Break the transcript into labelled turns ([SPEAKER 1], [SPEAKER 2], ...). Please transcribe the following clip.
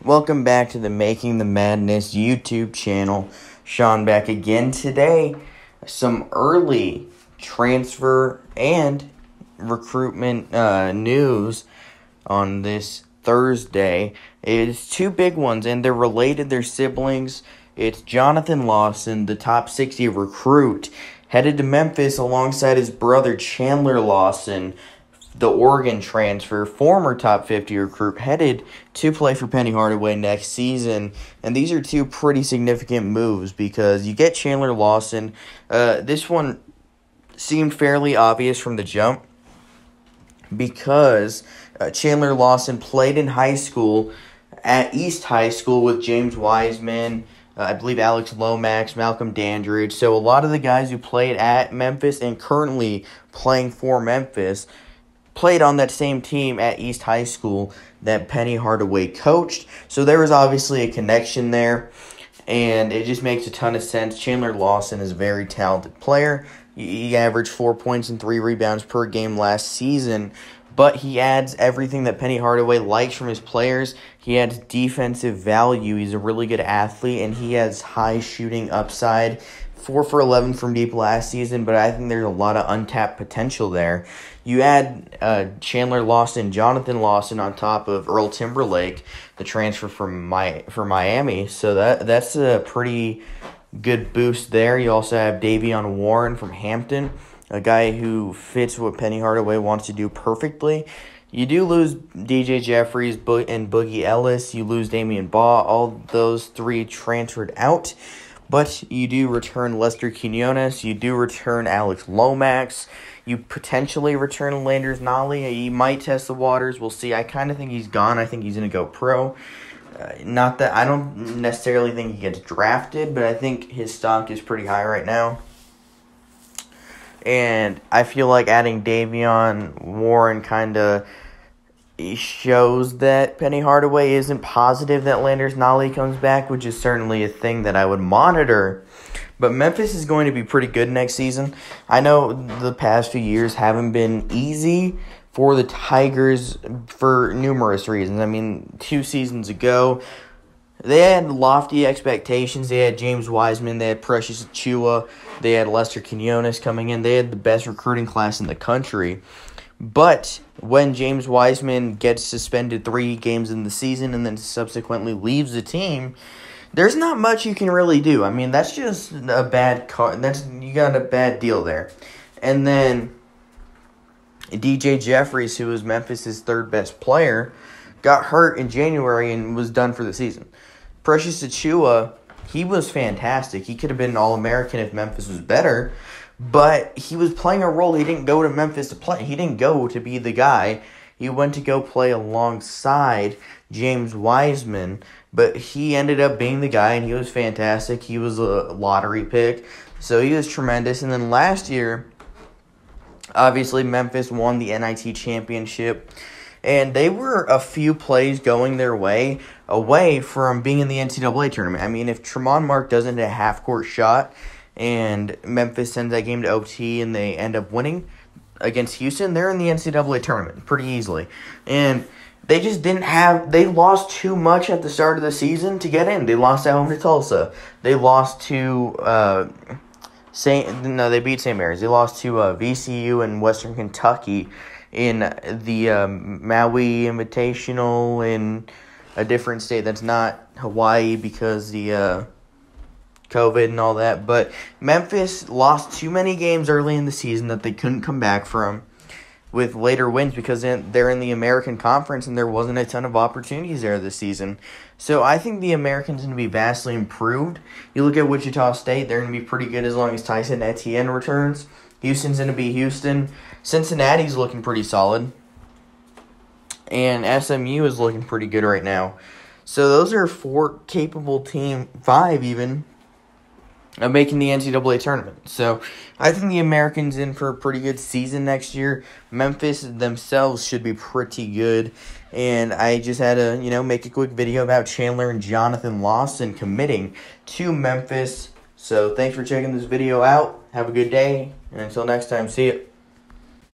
[SPEAKER 1] Welcome back to the Making the Madness YouTube channel. Sean back again today. Some early transfer and recruitment news on this Thursday. It's two big ones, and they're related. They're siblings. It's Jonathan Lawson, the top 60 recruit, headed to Memphis alongside his brother Chandler Lawson, the Oregon transfer, former top 50 recruit, headed to play for Penny Hardaway next season. And these are two pretty significant moves because you get Chandler Lawson. This one seemed fairly obvious from the jump because Chandler Lawson played in high school at East High School with James Wiseman, I believe Alex Lomax, Malcolm Dandridge. So a lot of the guys who played at Memphis and currently playing for Memphis played on that same team at East High School that Penny Hardaway coached. So there was obviously a connection there, and it just makes a ton of sense. Chandler Lawson is a very talented player. He averaged 4 points and 3 rebounds per game last season, but he adds everything that Penny Hardaway likes from his players. He adds defensive value. He's a really good athlete, and he has high shooting upside. 4 for 11 from deep last season, but I think there's a lot of untapped potential there. You add Chandler Lawson, Jonathan Lawson on top of Earl Timberlake, the transfer from Miami. So that's a pretty good boost there. You also have Davion Warren from Hampton, a guy who fits what Penny Hardaway wants to do perfectly. You do lose DJ Jeffries and Boogie Ellis. You lose Damian Baugh. All those three transferred out. But you do return Lester Quinones. You do return Alex Lomax. You potentially return Landers Nolley. He might test the waters. We'll see. I kind of think he's gone. I think he's going to go pro. Not that I don't necessarily think he gets drafted, but I think his stock is pretty high right now. And I feel like adding Davion Warren kind of shows that Penny Hardaway isn't positive that Landers Nolley comes back, which is certainly a thing that I would monitor. But Memphis is going to be pretty good next season. I know the past few years haven't been easy for the Tigers for numerous reasons. I mean, 2 seasons ago, they had lofty expectations. They had James Wiseman. They had Precious Achiuwa. They had Lester Quinones coming in. They had the best recruiting class in the country. But when James Wiseman gets suspended 3 games in the season and then subsequently leaves the team, there's not much you can really do. I mean, that's just a bad you got a bad deal there. And then DJ Jeffries, who was Memphis' third best player, got hurt in January and was done for the season. Precious Achiuwa, he was fantastic. He could have been an All-American if Memphis was better. But he was playing a role. He didn't go to Memphis to play. He didn't go to be the guy. He went to go play alongside James Wiseman. But he ended up being the guy, and he was fantastic. He was a lottery pick. So he was tremendous. And then last year, obviously, Memphis won the NIT championship. And they were a few plays going their way away from being in the NCAA tournament. I mean, if Tremont Mark doesn't hit a half-court shot and Memphis sends that game to OT and they end up winning against Houston, they're in the NCAA tournament pretty easily. And they just they lost too much at the start of the season to get in. They lost at home to Tulsa. They lost to they beat St. Mary's. They lost to VCU and Western Kentucky in the Maui Invitational in a different state that's not Hawaii because the COVID and all that. But Memphis lost too many games early in the season that they couldn't come back from with later wins because they're in the American Conference and there wasn't a ton of opportunities there this season. So I think the Americans are going to be vastly improved. You look at Wichita State, they're going to be pretty good as long as Tyson Etienne returns. Houston's going to be Houston. Cincinnati's looking pretty solid. And SMU is looking pretty good right now. So those are 4 capable teams, 5 even, of making the NCAA tournament. So I think the Americans in for a pretty good season next year. Memphis themselves should be pretty good. And I just had to, make a quick video about Chandler and Jonathan Lawson committing to Memphis. So thanks for checking this video out. Have a good day. And until next time, see you.